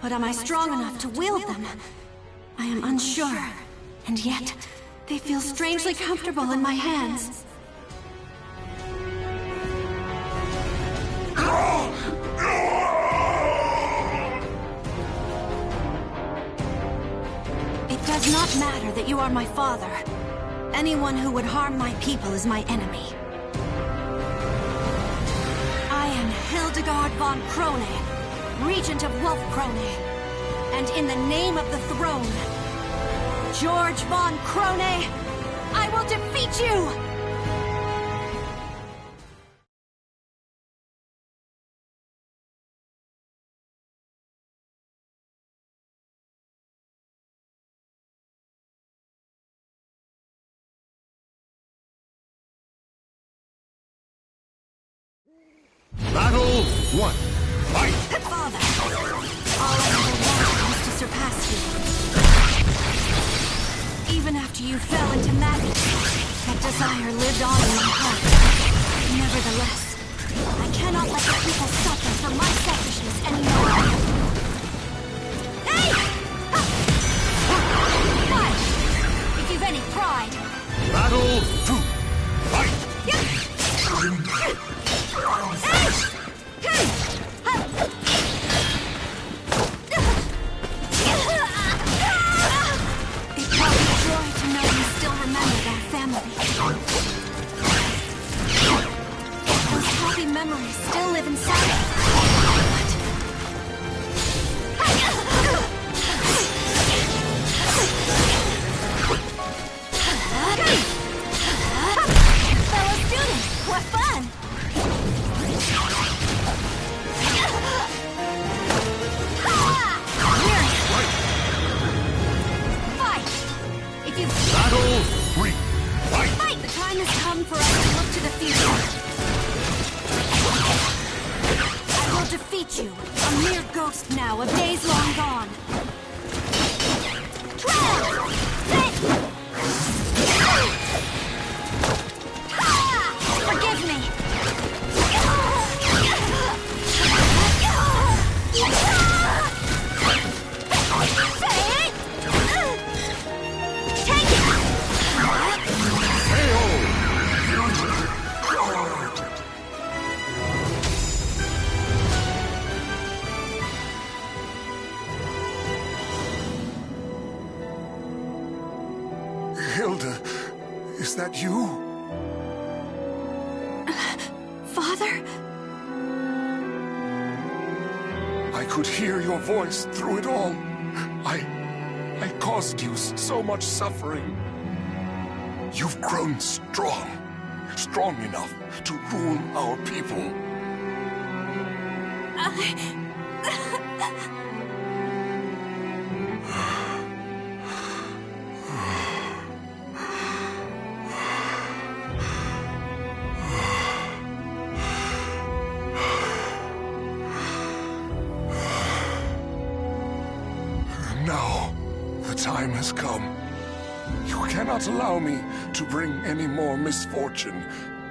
But am I strong enough to wield them? I am unsure, and yet they feel strangely comfortable in my hands. It does not matter that you are my father. Anyone who would harm my people is my enemy. I am Hildegard von Krone, Regent of Wolf Krone. and in the name of the throne, George von Krone, I will defeat you! Battle 1. Fight! Father, all I ever wanted was to surpass you. Even after you fell into madness, that desire lived on in my heart. Nevertheless, I cannot let the people suffer from my selfishness anymore. Hey! Fight! If you've any pride. Battle 2. Fight! It brought me joy to know you still remembered our family. Those happy memories still live inside me. Fellow students, what fun! Battle 3. Fight! The time has come for us to look to the future. I will defeat you, a mere ghost now of days long gone. Forgive me. Hilde, is that you? Father? I could hear your voice through it all. I caused you so much suffering. You've grown strong enough to rule our people. Now, the time has come. You cannot allow me to bring any more misfortune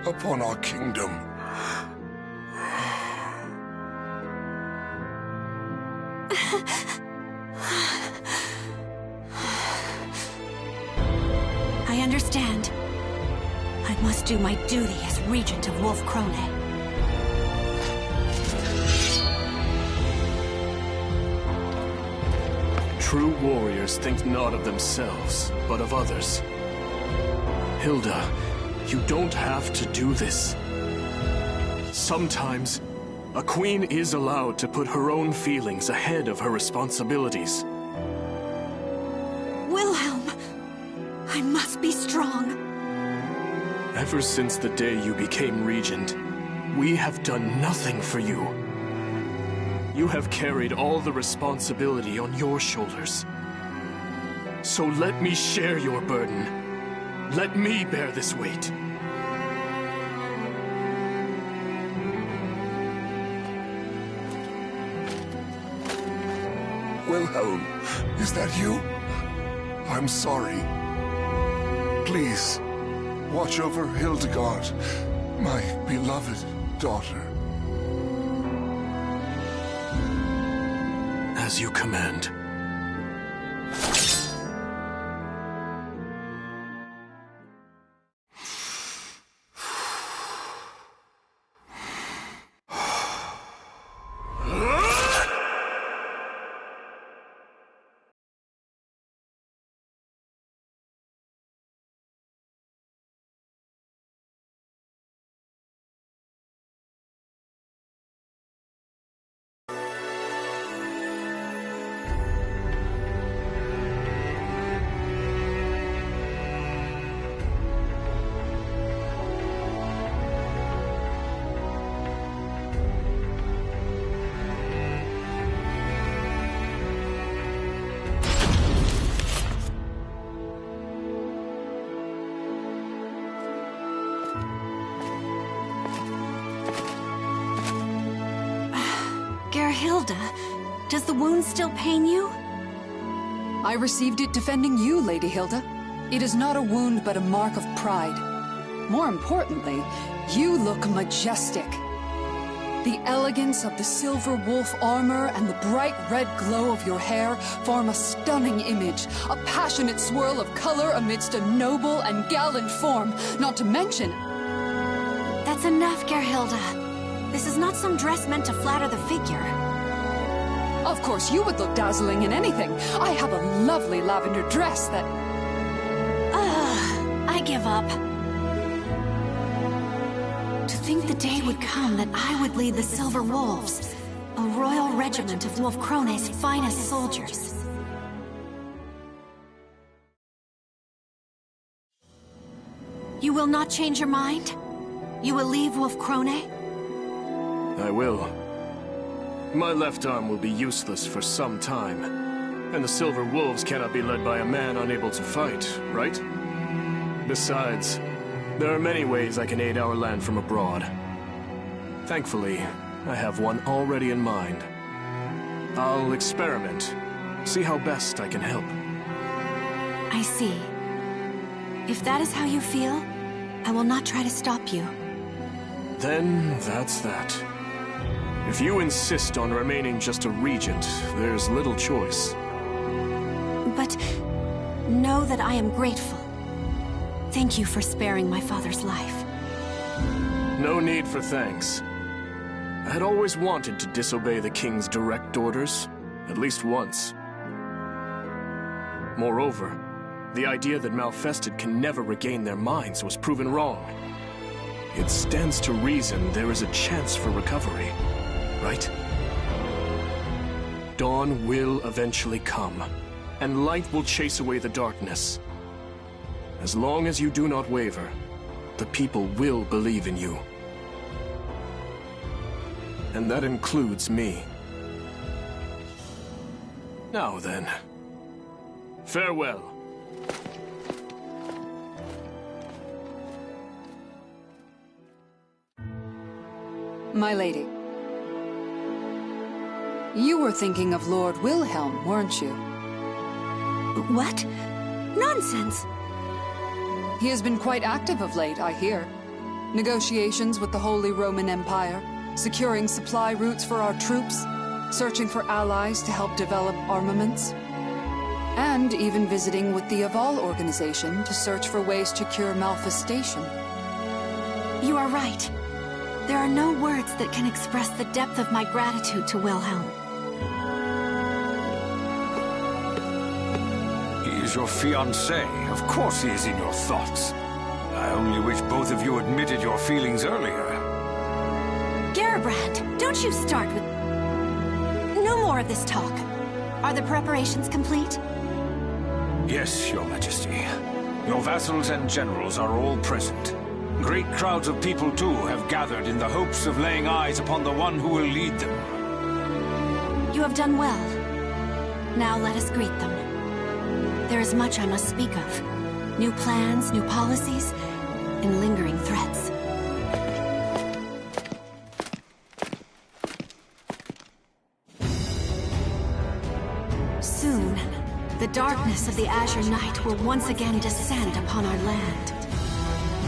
upon our kingdom. I understand. I must do my duty as Regent of Wolf Krone. True warriors think not of themselves, but of others. Hilde, you don't have to do this. Sometimes, a queen is allowed to put her own feelings ahead of her responsibilities. Wilhelm, I must be strong. Ever since the day you became regent, we have done nothing for you. You have carried all the responsibility on your shoulders. So let me share your burden. Let me bear this weight. Wilhelm, is that you? I'm sorry. Please, watch over Hildegard, my beloved daughter. As you command. Hilde, does the wound still pain you? I received it defending you, Lady Hilde. It is not a wound, but a mark of pride. More importantly, you look majestic. The elegance of the silver wolf armor and the bright red glow of your hair form a stunning image, a passionate swirl of color amidst a noble and gallant form, not to mention... That's enough, Gerhilde. This is not some dress meant to flatter the figure. Of course, you would look dazzling in anything. I have a lovely lavender dress that... I give up. To think the day would come that I would lead the Silver Wolves, a royal regiment of Wolf Krone's finest soldiers. You will not change your mind? You will leave Wolf Krone? I will. My left arm will be useless for some time. And the Silver Wolves cannot be led by a man unable to fight, right? Besides, there are many ways I can aid our land from abroad. Thankfully, I have one already in mind. I'll experiment, see how best I can help. I see. If that is how you feel, I will not try to stop you. Then that's that. If you insist on remaining just a regent, there's little choice. But know that I am grateful. Thank you for sparing my father's life. No need for thanks. I had always wanted to disobey the king's direct orders, at least once. Moreover, the idea that Malfested can never regain their minds was proven wrong. It stands to reason there is a chance for recovery, right? Dawn will eventually come, and light will chase away the darkness. As long as you do not waver, the people will believe in you. And that includes me. Now then, farewell. My lady. You were thinking of Lord Wilhelm, weren't you? What? Nonsense! He has been quite active of late, I hear. Negotiations with the Holy Roman Empire, securing supply routes for our troops, searching for allies to help develop armaments, and even visiting with the Aval organization to search for ways to cure malfestation. You are right. There are no words that can express the depth of my gratitude to Wilhelm. He is your fiancé. Of course he is in your thoughts. I only wish both of you admitted your feelings earlier. Gerbrand, don't you start with... No more of this talk. Are the preparations complete? Yes, Your Majesty. Your vassals and generals are all present. Great crowds of people, too, have gathered in the hopes of laying eyes upon the one who will lead them. You have done well. Now let us greet them. There is much I must speak of. New plans, new policies, and lingering threats. Soon, the darkness of the Azure Night will once again descend upon our land.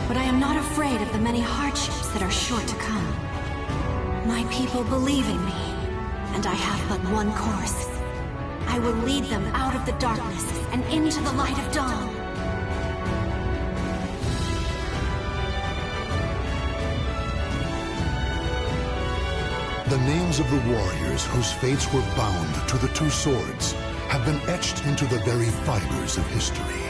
But I am not afraid of the many hardships that are sure to come. My people believe in me, and I have but one course. I will lead them out of the darkness and into the light of dawn. The names of the warriors whose fates were bound to the two swords have been etched into the very fibers of history.